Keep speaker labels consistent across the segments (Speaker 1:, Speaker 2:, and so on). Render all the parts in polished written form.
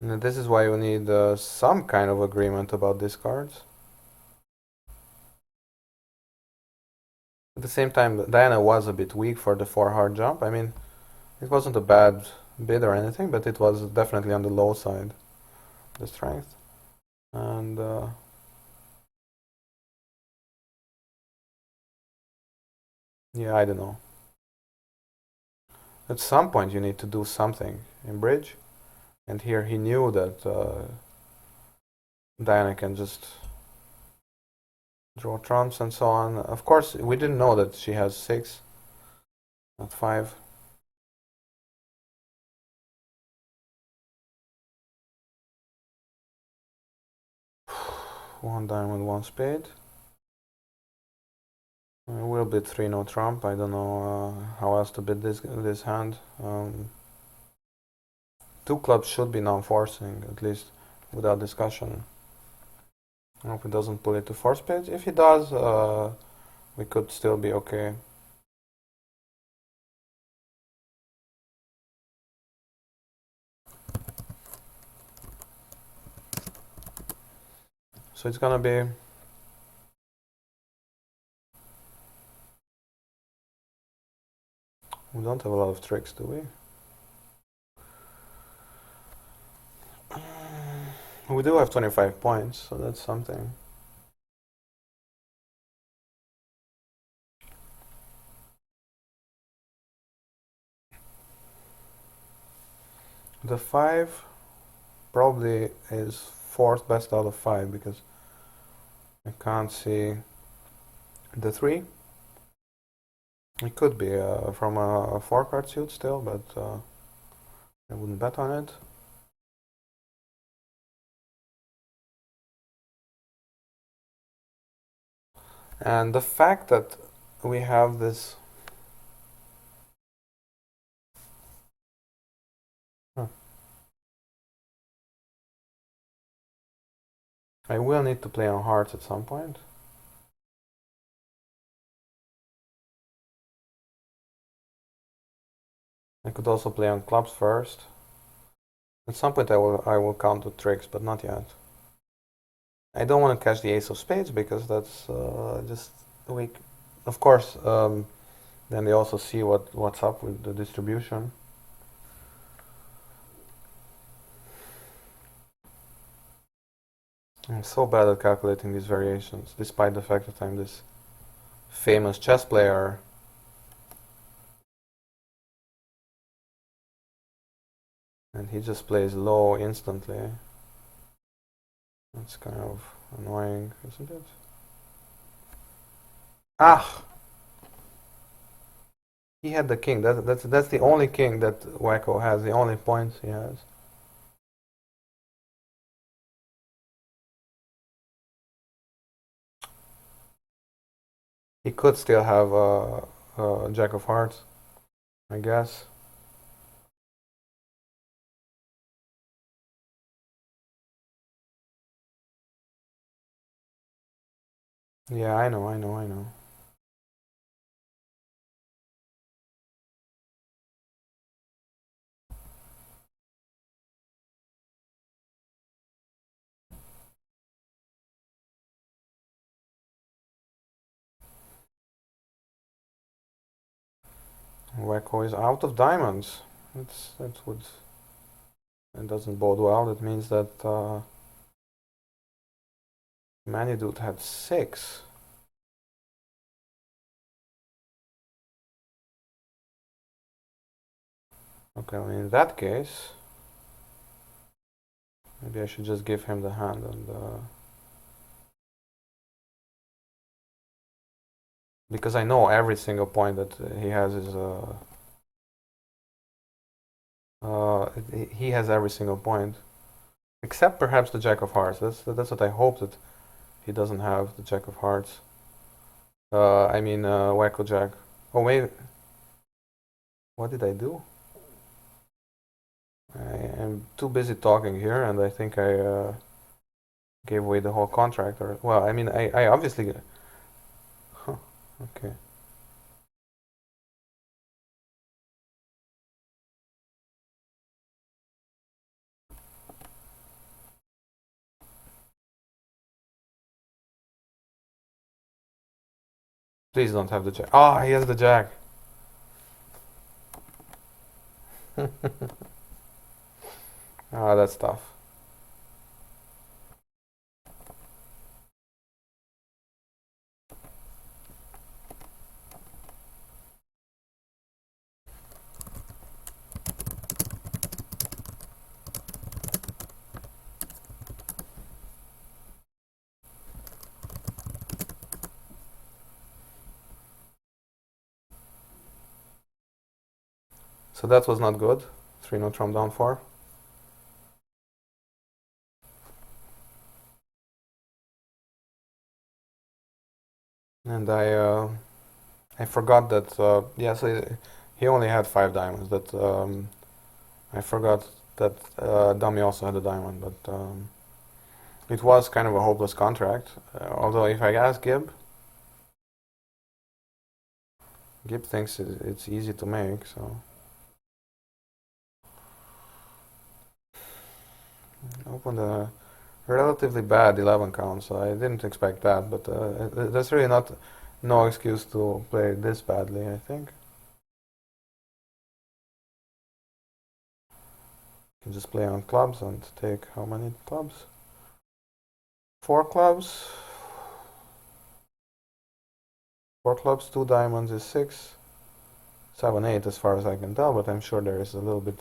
Speaker 1: And this is why you need some kind of agreement about these cards. At the same time, Diana was a bit weak for the 4 hard jump. I mean, it wasn't a bad bid or anything, but it was definitely on the low side, the strength. And yeah, I don't know. At some point, you need to do something in bridge. And here he knew that Diana can just draw trumps and so on. Of course, we didn't know that she has 6, not 5. One diamond, one spade. We'll bid 3 no trump. I don't know how else to bid this hand. 2 clubs should be non-forcing, at least without discussion. I hope he doesn't pull it to 4 spades. If he does, we could still be okay. So it's gonna be... We don't have a lot of tricks, do we? We do have 25 points, so that's something. The 5 probably is 4th best out of 5 because I can't see the 3. It could be from a 4-card suit still, but I wouldn't bet on it. And the fact that we have this... I will need to play on hearts at some point. I could also play on clubs first. At some point I will count the tricks, but not yet. I don't want to catch the ace of spades because that's just weak. Of course, then they also see what's up with the distribution. I'm so bad at calculating these variations, despite the fact that I'm this famous chess player. And he just plays low instantly. That's kind of annoying, isn't it? Ah! He had the king. That's the only king that Wacko has, the only points he has. He could still have a Jack of Hearts, I guess. Yeah, I know. Wacko is out of diamonds. That's what... It doesn't bode well. That means that Manidude had 6. Okay, well, in that case, maybe I should just give him the hand and because I know every single point that he has is he has every single point, except perhaps the Jack of Hearts. That's what I hope, that he doesn't have the Jack of Hearts. I mean Wacko Jack. Oh wait, what did I do? I am too busy talking here, and I think I gave away the whole contract. Or well, I mean, I obviously. Huh, okay. Please don't have the jack. Oh, he has the jack. Ah, that's tough. So that was not good. 3-0 trump down 4. And I forgot that, yeah, so he only had 5 diamonds. That I forgot that Dummy also had a diamond, but it was kind of a hopeless contract. Although if I ask Gib, Gib thinks it's easy to make, so. Opened a relatively bad 11 count, so I didn't expect that, but that's really not no excuse to play this badly, I think. You can just play on clubs and take how many clubs? 4 clubs. 4 clubs, 2 diamonds is 6. 7, 8 as far as I can tell, but I'm sure there is a little bit,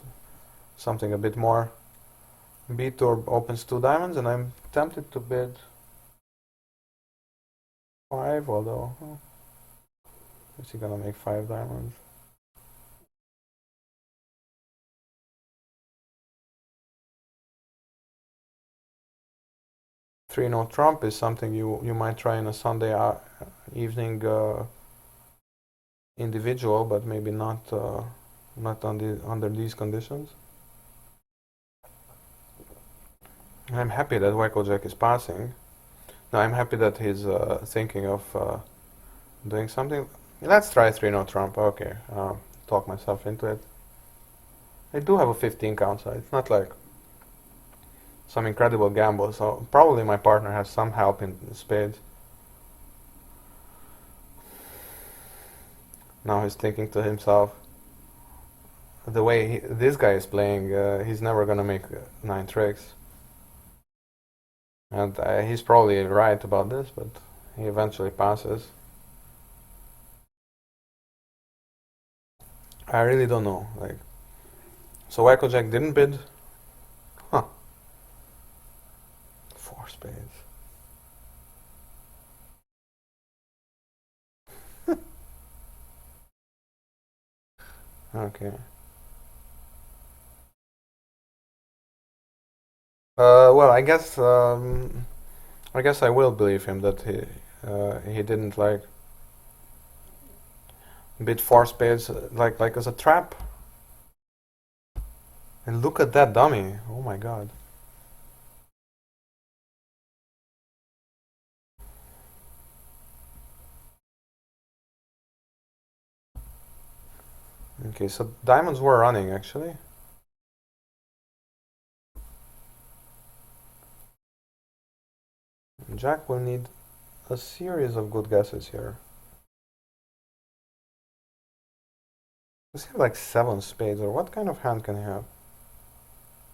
Speaker 1: something a bit more. B-Tour opens 2 diamonds, and I'm tempted to bid 5, although, is he gonna make 5 diamonds? Three no trump is something you might try in a Sunday evening individual, but maybe not not under these conditions. I'm happy that Wacko Jack is passing. No, I'm happy that he's thinking of doing something. Let's try 3-0 trump. Okay, talk myself into it. I do have a 15 count, so it's not like some incredible gamble. So probably my partner has some help in spades. Now he's thinking to himself, the way this guy is playing, he's never gonna make 9 tricks. And he's probably right about this, but he eventually passes. I really don't know. Like, so Wacko Jack didn't bid. Huh. 4 spades. Okay. Well, I guess I will believe him that he didn't like bid 4 spades like as a trap. And look at that dummy. Oh my god. Okay, so diamonds were running actually. Jack will need a series of good guesses here. Does he have like 7 spades, or what kind of hand can he have?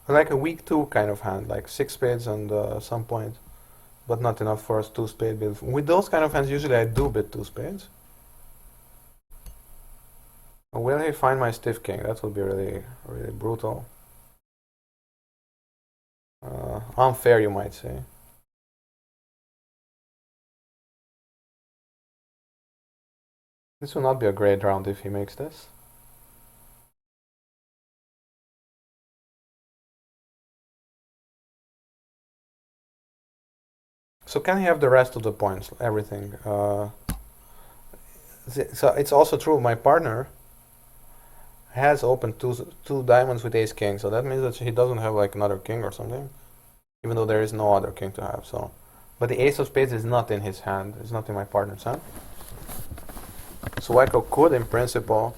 Speaker 1: Like a weak 2 kind of hand, like 6 spades and some point, but not enough for us 2 spade bid. With those kind of hands, usually I do bid 2 spades. Will he find my stiff king? That would be really, really brutal. Unfair, you might say. This will not be a great round if he makes this. So can he have the rest of the points, everything? So it's also true, my partner has opened two diamonds with ace king, so that means that he doesn't have like another king or something, even though there is no other king to have. So, but the ace of spades is not in his hand, it's not in my partner's hand. So Wacko could, in principle,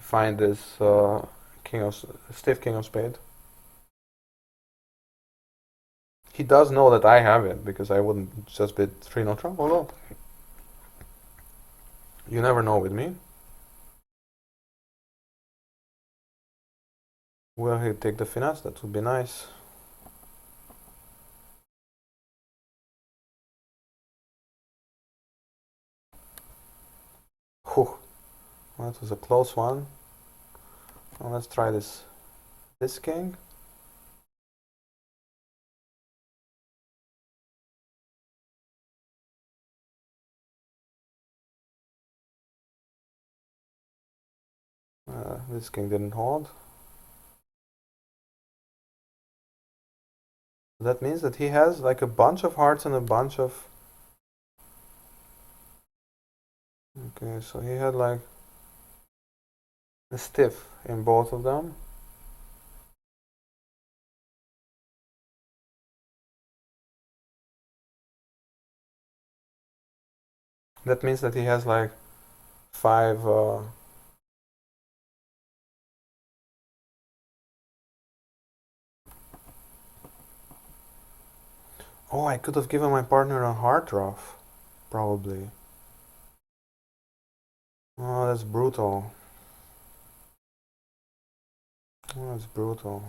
Speaker 1: find this stiff king of spade. He does know that I have it, because I wouldn't just bet 3-0 Trump, although you never know with me. Will he take the finesse? That would be nice. Whew. That was a close one. Well, let's try this king. This king didn't hold. That means that he has like a bunch of hearts and a bunch of... Okay, so he had like a stiff in both of them. That means that he has like 5... Oh, I could have given my partner a heart rough, probably. Oh, that's brutal. Oh, that's brutal.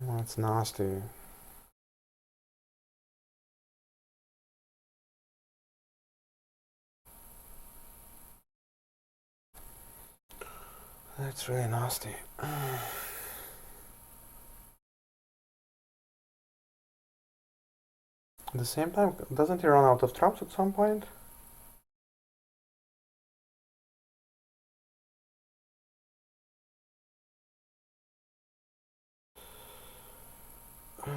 Speaker 1: Oh, that's nasty. That's really nasty. At the same time, doesn't he run out of trumps at some point? I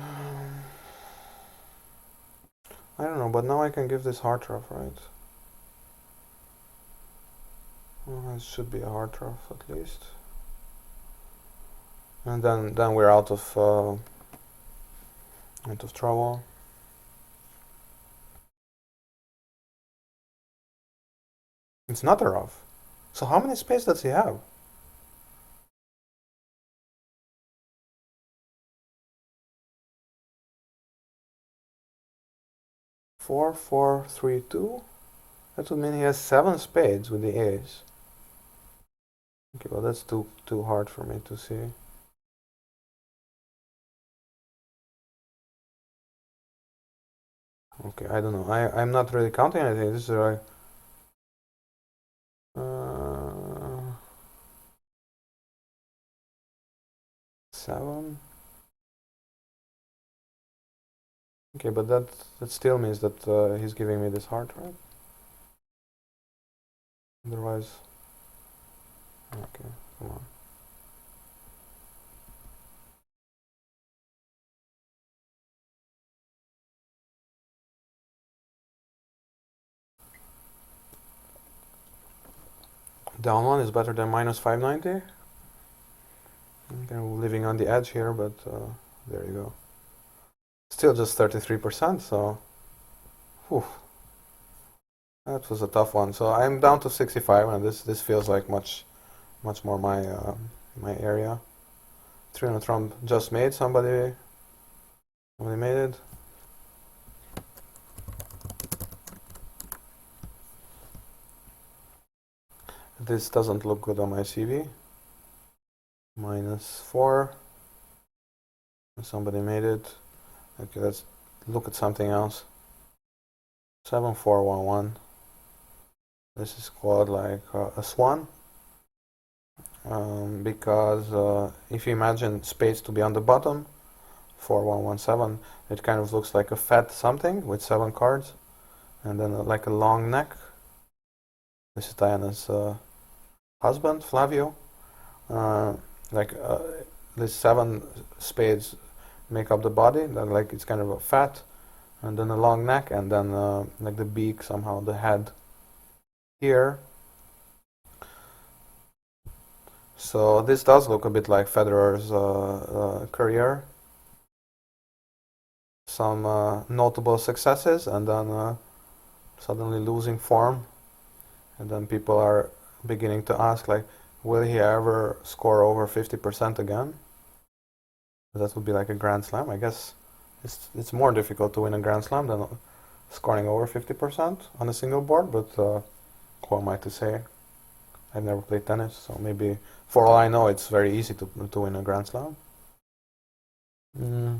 Speaker 1: don't know, but now I can give this heart rough, right? Well, it should be a heart rough at least. And then we're out of trouble. It's not a rough. So how many spades does he have? 4, 4, 3, 2. That would mean he has 7 spades with the ace. Okay, well that's too hard for me to see. Okay, I don't know. I'm not really counting anything. This is like 7. Okay, but that still means that he's giving me this heart, right? Otherwise, okay, come on. Down one is better than minus 590. Okay, we're living on the edge here, but there you go. Still just 33%, so whew, that was a tough one. So I'm down to 65, and this feels like much more my area. 300 Trump just made. Somebody made it. This doesn't look good on my CV. -4. Somebody made it. Okay, let's look at something else. 7411. This is called like a swan. Because if you imagine spades to be on the bottom, 4117, it kind of looks like a fat something with 7 cards, and then like a long neck. This is Diana's husband, Flavio. These 7 spades make up the body, like it's kind of a fat, and then a long neck, and then like the beak, somehow the head here. So this does look a bit like Federer's career. Some notable successes, and then suddenly losing form, and then people are beginning to ask, like, will he ever score over 50% again? That would be like a Grand Slam. I guess it's more difficult to win a Grand Slam than scoring over 50% on a single board, but who am I to say? I've never played tennis, so maybe, for all I know, it's very easy to win a Grand Slam. Mm.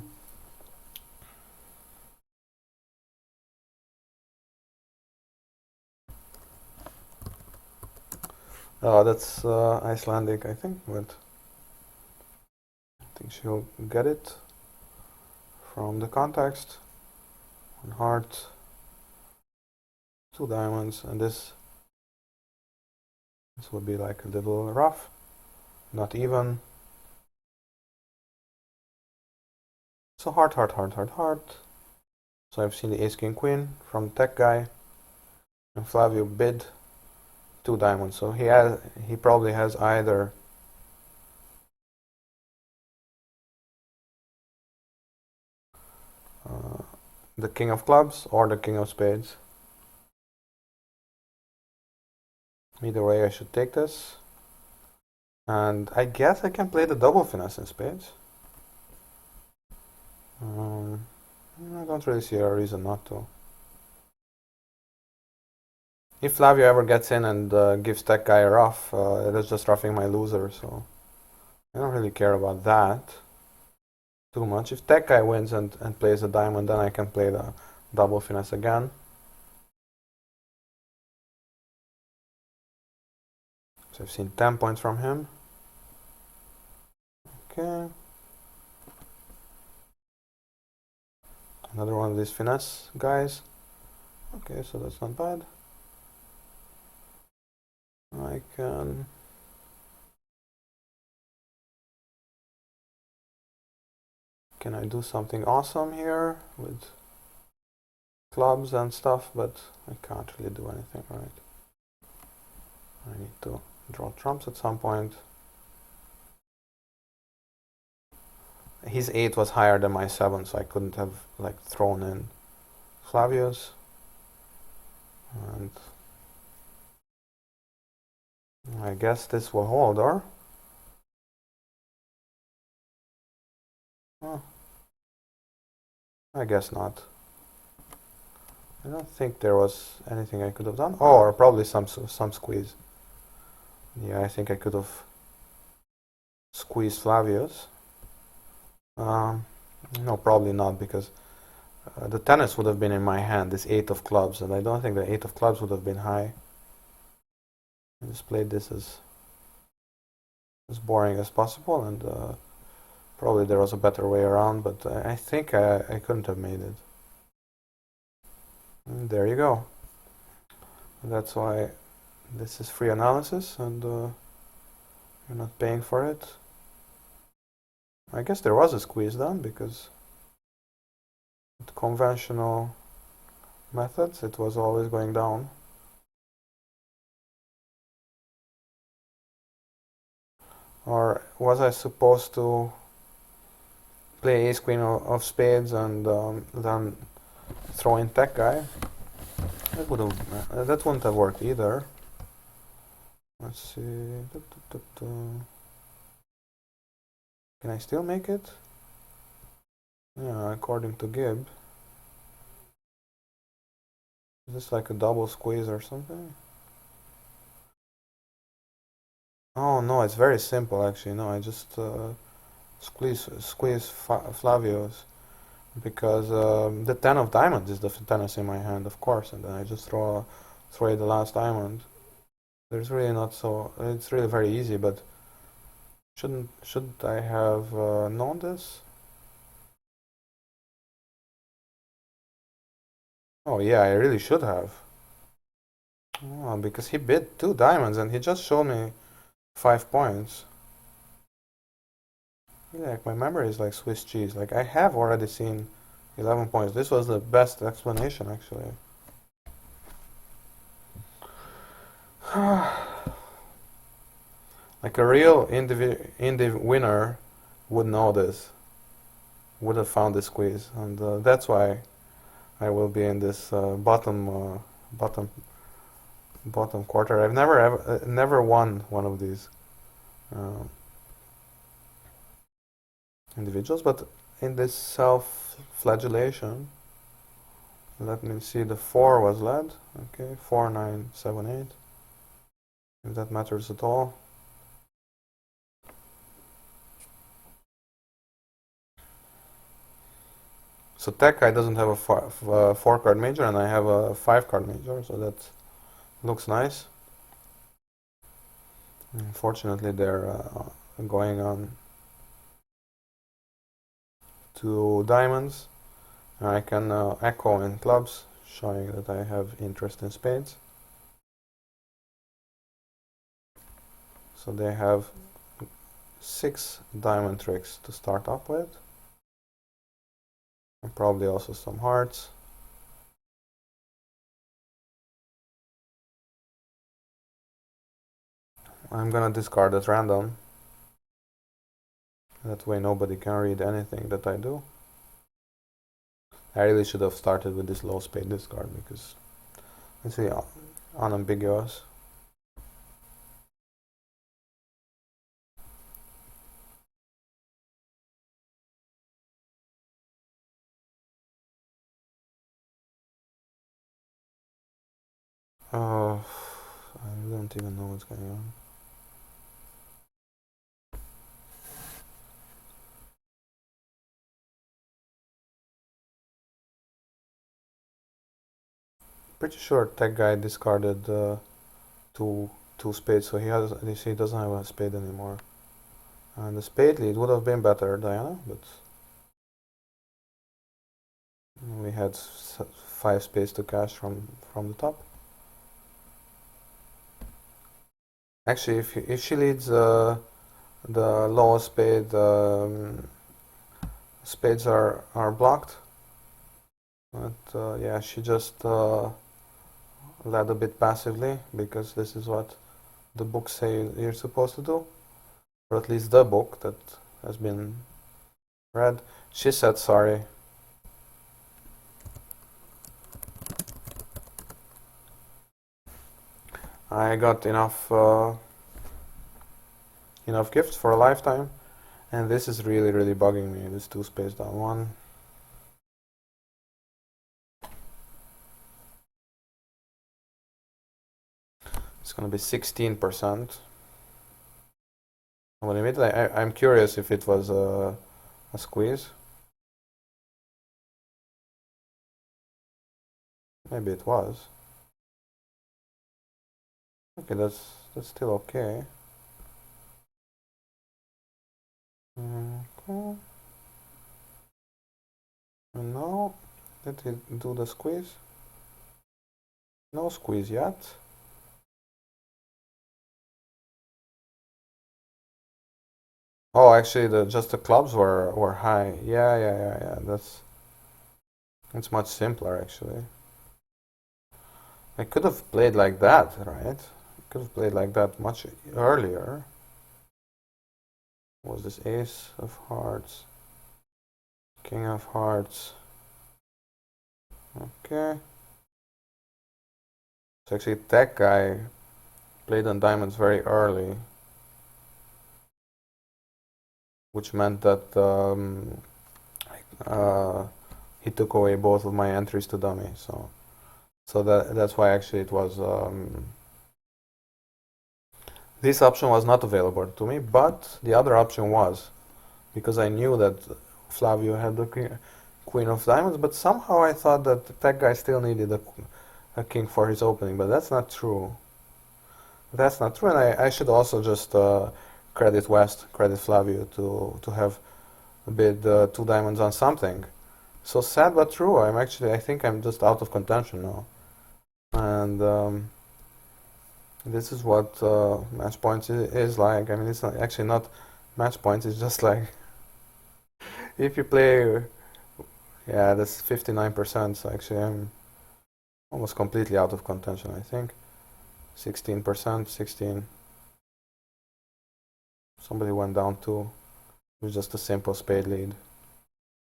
Speaker 1: Oh, that's Icelandic, I think, but I think she'll get it from the context. One heart, two diamonds, and this would be like a little rough, not even. So heart, heart, heart, heart, heart. So I've seen the ace, king, queen from tech guy, and Flavio bid two diamonds. So he probably has either the king of clubs or the king of spades. Either way, I should take this. And I guess I can play the double finesse in spades. I don't really see a reason not to. If Flavio ever gets in and gives tech guy a rough, it is just roughing my loser, so I don't really care about that too much. If tech guy wins and plays a diamond, then I can play the double finesse again. So I've seen 10 points from him. Okay. Another one of these finesse guys. Okay, so that's not bad. I can I do something awesome here with clubs and stuff, but I can't really do anything, right? I need to draw trumps at some point. His 8 was higher than my 7, so I couldn't have like thrown in Flavio's. And I guess this will hold, or? Oh, I guess not. I don't think there was anything I could have done. Oh, or probably some squeeze. Yeah, I think I could have squeezed Flavio's. No, probably not, because the tennis would have been in my hand, this 8 of clubs, and I don't think the 8 of clubs would have been high. I just played this as boring as possible, and probably there was a better way around, but I think I couldn't have made it. And there you go. That's why this is free analysis, and you're not paying for it. I guess there was a squeeze then, because with conventional methods it was always going down. Or was I supposed to play ace queen of spades and then throw in tech guy? That wouldn't have worked either. Let's see. Can I still make it? Yeah, according to Gibb. Is this like a double squeeze or something? Oh no, it's very simple actually. No, I just squeeze Flavio's, because the 10 of diamonds is the tennis in my hand, of course, and then I just throw away the last diamond. There's really not so. It's really very easy, but should I have known this? Oh yeah, I really should have. Oh, because he bid 2 diamonds and he just showed me 5 points. Really, like, my memory is like Swiss cheese. Like, I have already seen 11 points. This was the best explanation, actually. Like a real indy winner would know this, would have found this squeeze, and that's why I will be in this bottom bottom quarter. I've never won one of these individuals, but in this self-flagellation, let me see, the 4 was led. Okay, 4, 9, 7, 8. If that matters at all. So Tech guy doesn't have a 4-card major, and I have a 5-card major, so that looks nice. Unfortunately, they're going on to diamonds. I can echo in clubs, showing that I have interest in spades. So they have 6 diamond tricks to start up with, and probably also some hearts. I'm gonna discard at random. That way nobody can read anything that I do. I really should have started with this low spade discard because it's really unambiguous. I don't even know what's going on. Pretty sure Tech guy discarded two spades, so he doesn't have a spade anymore. And the spade lead would have been better, Diana, but we had 5 spades to cash from the top. Actually, if she leads the lower spade, spades are blocked. But yeah, she just led a bit passively because this is what the books say you're supposed to do, or at least the book that has been read. She said sorry. I got enough gifts for a lifetime, and this is really bugging me. This 2 spades down 1. It's gonna be 16%. I'm curious if it was a squeeze. Maybe it was. Okay, that's still okay. Okay. And now, did he do the squeeze? No squeeze yet. Oh, actually, just the clubs were high. Yeah. That's much simpler, actually. I could have played like that, right? Could have played like that much earlier. Was this Ace of Hearts? King of Hearts. Okay. So actually, that guy played on diamonds very early, which meant that he took away both of my entries to dummy. So that's why actually it was this option was not available to me, but the other option was, because I knew that Flavio had the queen of diamonds, but somehow I thought that that guy still needed a king for his opening, but that's not true. That's not true, and I should also just credit Flavio to have bid 2 diamonds on something. So sad but true. I think I'm just out of contention now, and this is what match points is like. I mean, it's not actually not match points. It's just like if you play, yeah, that's 59%. So actually, I'm almost completely out of contention. I think 16%, 16. Somebody went down 2. It was just a simple spade lead.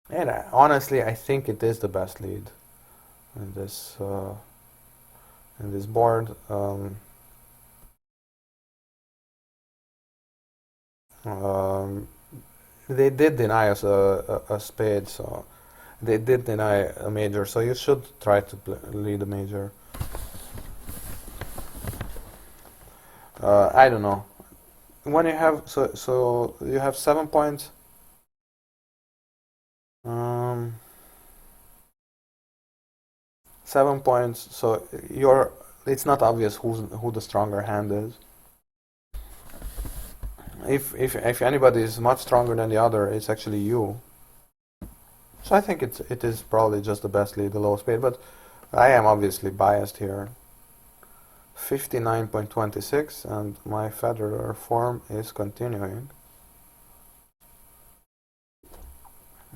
Speaker 1: And honestly, I think it is the best lead in this in this board. Um, they did deny us a spade, so they did deny a major. So you should try to lead a major. I don't know. When you have so you have 7 points. Um, 7 points. So you're. It's not obvious who the stronger hand is. If anybody is much stronger than the other, it's actually you. So I think it is probably just the best lead, the low spade, but I am obviously biased here. 59.26, and my Federer form is continuing.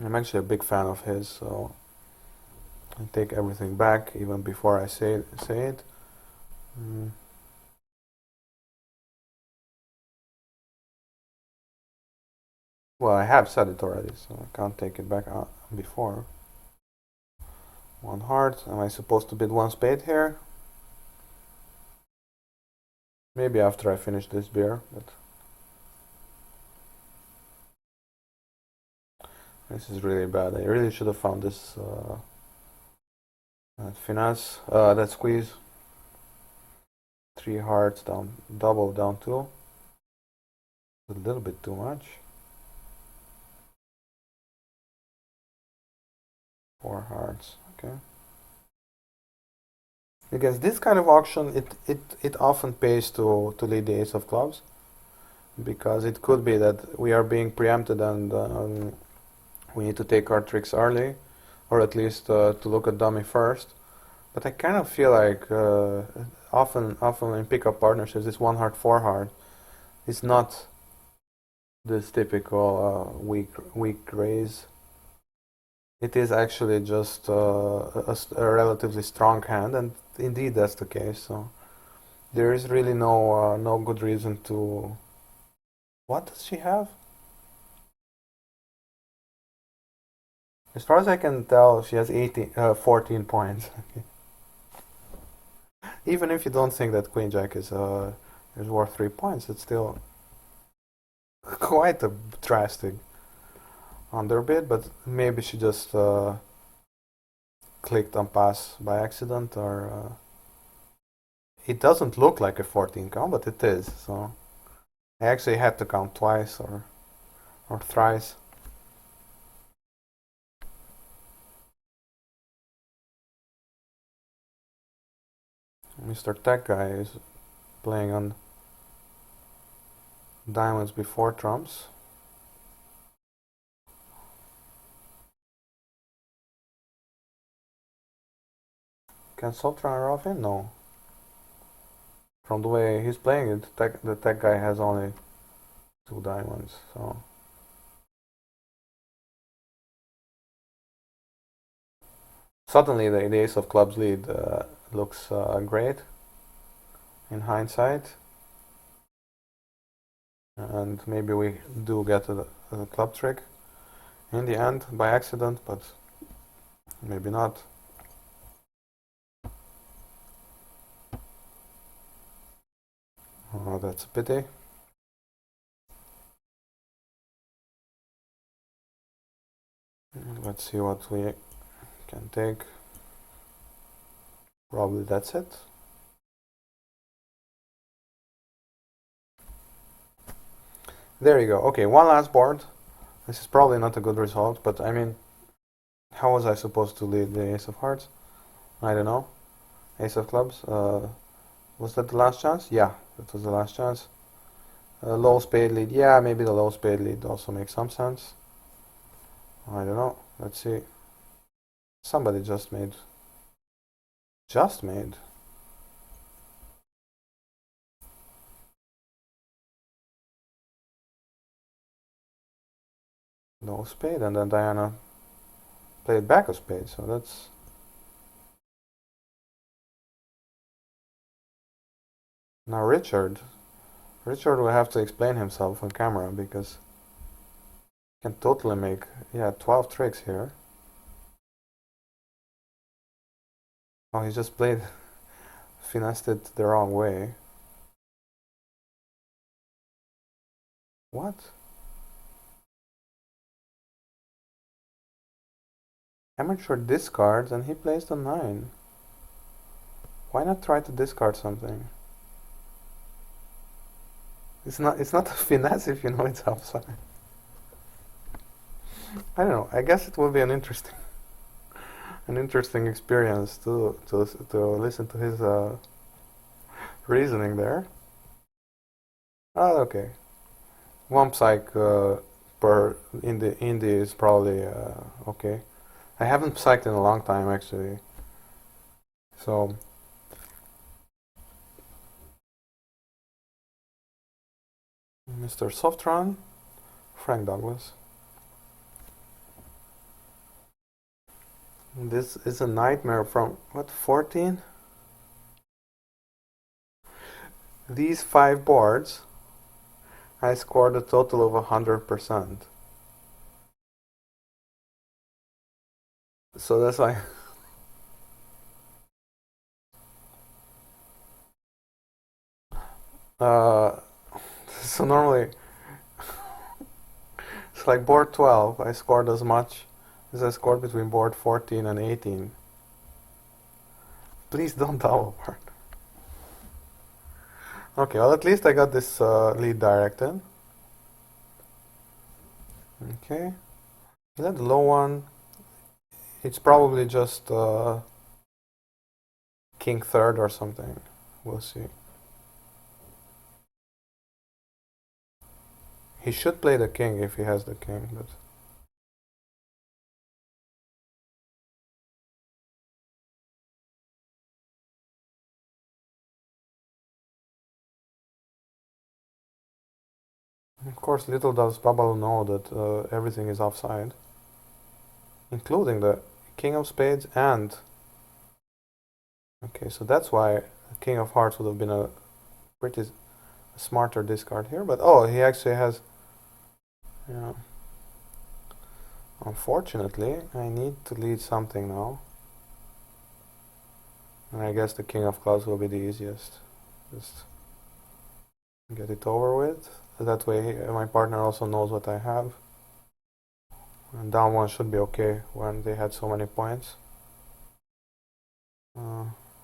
Speaker 1: I'm actually a big fan of his, so I take everything back even before I say it. Well, I have said it already, so I can't take it back before. One heart. Am I supposed to bid one spade here? Maybe after I finish this beer, but this is really bad. I really should have found this finesse, that squeeze. 3 hearts down, double down 2. A little bit too much. 4 hearts, okay. Because this kind of auction, it often pays to lead the ace of clubs, because it could be that we are being preempted and we need to take our tricks early, or at least to look at dummy first. But I kind of feel like often in pickup partnerships, this 1 heart 4 heart is not this typical weak raise. It is actually just a relatively strong hand, and indeed that's the case. So there is really no good reason to. What does she have? As far as I can tell, she has 14 points. Even if you don't think that Queen Jack is worth 3 points, it's still quite a drastic underbid. But maybe she just clicked on pass by accident, or it doesn't look like a 14 count, but it is. So I actually had to count twice or thrice. Mr. Tech Guy is playing on diamonds before trumps. Can Sotrunner off him? No. From the way he's playing it, the Tech Guy has only 2 diamonds, so. Suddenly the ace of clubs lead looks great in hindsight, and maybe we do get a club trick in the end by accident, but maybe not. Oh, that's a pity. Let's see what we can take. Probably that's it. There you go. Okay, one last board. This is probably not a good result, but I mean, how was I supposed to lead the ace of hearts? I don't know. Ace of clubs. Was that the last chance? Yeah, that was the last chance. Low spade lead. Yeah, maybe the low spade lead also makes some sense. I don't know. Let's see. Somebody just made. No spade, and then Diana played back a spade, so that's. Now Richard will have to explain himself on camera, because he can totally make, 12 tricks here. Oh, he just played finessed it the wrong way. What? Amateur discards and he plays the 9. Why not try to discard something? It's not a finesse if you know it's offside. I don't know. I guess it will be an interesting experience to listen to his reasoning there. Oh, okay. One psych per indy is probably okay. I haven't psyched in a long time actually. So Mr. Softron, Frank Douglas. This is a nightmare from what, 14? These 5 boards I scored a total of 100%. So that's like so normally it's like board 12 I scored as much as I scored between board 14 and 18. Please don't double board. Okay, well at least I got this lead directed. Okay, he let the low one. It's probably just king third or something. We'll see. He should play the king if he has the king, but of course little does Babalu know that everything is offside, including the king of spades and... Okay, so that's why king of hearts would have been a pretty smarter discard here, but oh, he actually has... Yeah. Unfortunately, I need to lead something now. And I guess the king of clubs will be the easiest. Just get it over with. That way my partner also knows what I have. And down one should be okay when they had so many points.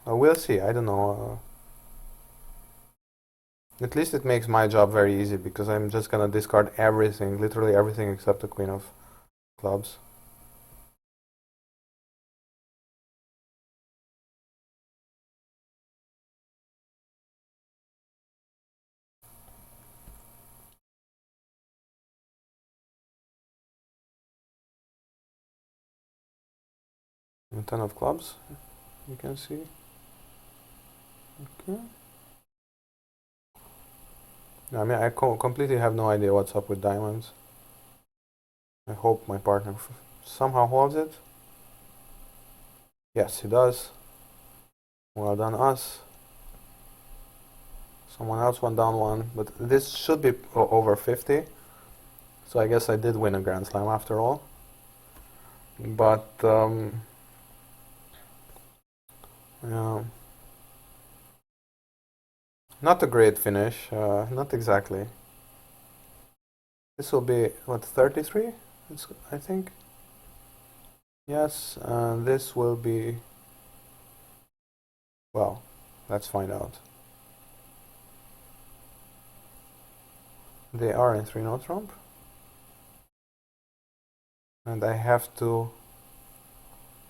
Speaker 1: We'll see, I don't know. At least it makes my job very easy because I'm just gonna discard everything, literally everything except the queen of clubs. And 10 of clubs, you can see. Okay. I mean, I completely have no idea what's up with diamonds. I hope my partner somehow holds it. Yes, he does. Well done, us. Someone else went down one, but this should be over 50. So I guess I did win a Grand Slam after all. But, yeah. Not a great finish, not exactly. This will be, what, 33? I think? Yes, this will be... Well, let's find out. They are in 3-note trump. And I have to...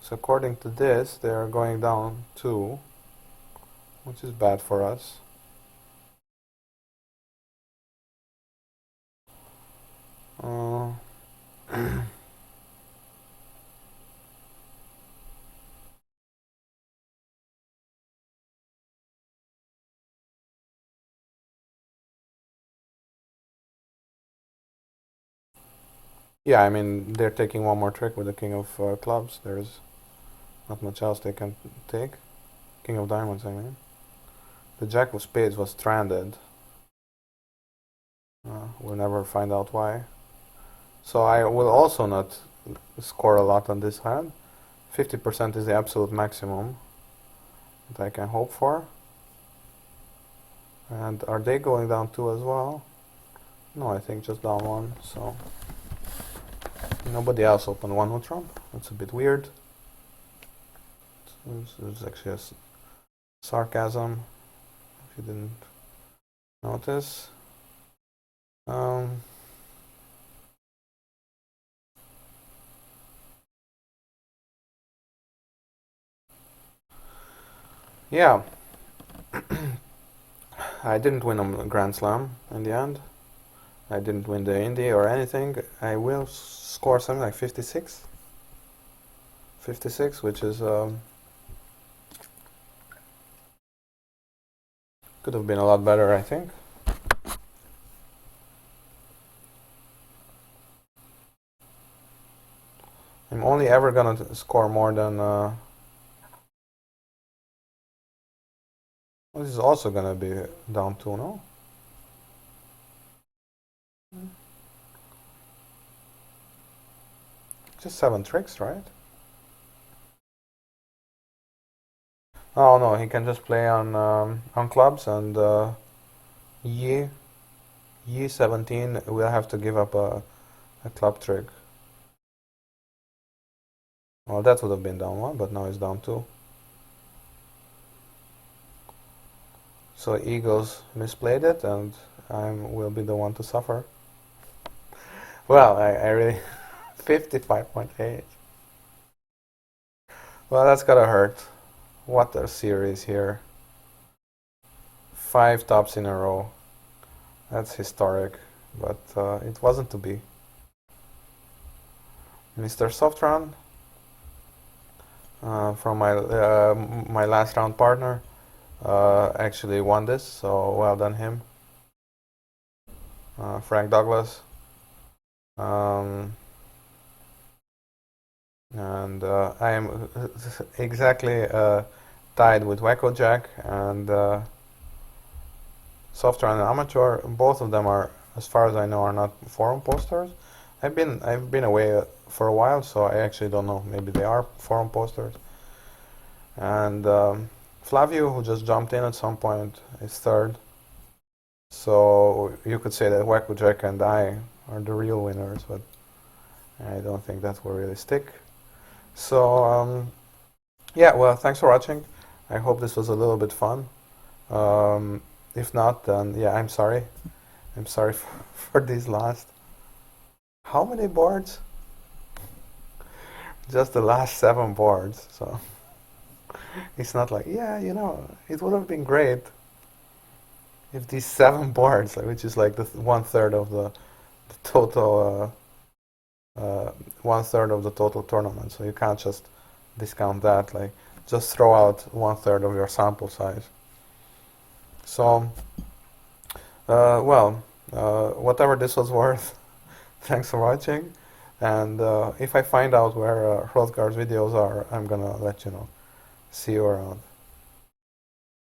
Speaker 1: So according to this, they are going down 2, which is bad for us. Yeah, I mean, they're taking one more trick with the king of clubs. There's not much else they can take. King of diamonds, I mean. The jack of spades was stranded. We'll never find out why. So I will also not score a lot on this hand. 50% is the absolute maximum that I can hope for. And are they going down 2 as well? No, I think just down 1, so nobody else opened 1 with Trump. That's a bit weird. It's actually a sarcasm, if you didn't notice. Yeah, I didn't win a Grand Slam in the end. I didn't win the Indy or anything. I will score something like 56. 56, which is could have been a lot better, I think. I'm only ever gonna score more than. This is also gonna be down 2, no? Just 7 tricks, right? Oh no, he can just play on clubs and Ye 17 will have to give up a club trick. Well, that would have been down 1, but now it's down 2. So Eagles misplayed it, and I will be the one to suffer. Well, I really 55.8. Well, that's gotta hurt. What a series here. 5 tops in a row. That's historic, but it wasn't to be. Mr. Softron from my last round partner actually won this, so well done him. Frank Douglas. And I am exactly tied with Wacko Jack and Softron and Amateur. Both of them are, as far as I know, are not forum posters. I've been away for a while, so I actually don't know. Maybe they are forum posters. And Flavio, who just jumped in at some point, is third. So you could say that Wacko Jack and I are the real winners, but I don't think that will really stick. So yeah, well, thanks for watching. I hope this was a little bit fun. If not, then yeah, I'm sorry. I'm sorry for these last. How many boards? Just the last 7 boards. So it's not like, yeah, you know, it would have been great if these 7 boards, which is like the 1/3 of the total, 1/3 of the total tournament. So you can't just discount that. Like, just throw out 1/3 of your sample size. So, well, whatever this was worth, thanks for watching. And if I find out where Hrothgar's videos are, I'm gonna let you know. See you around.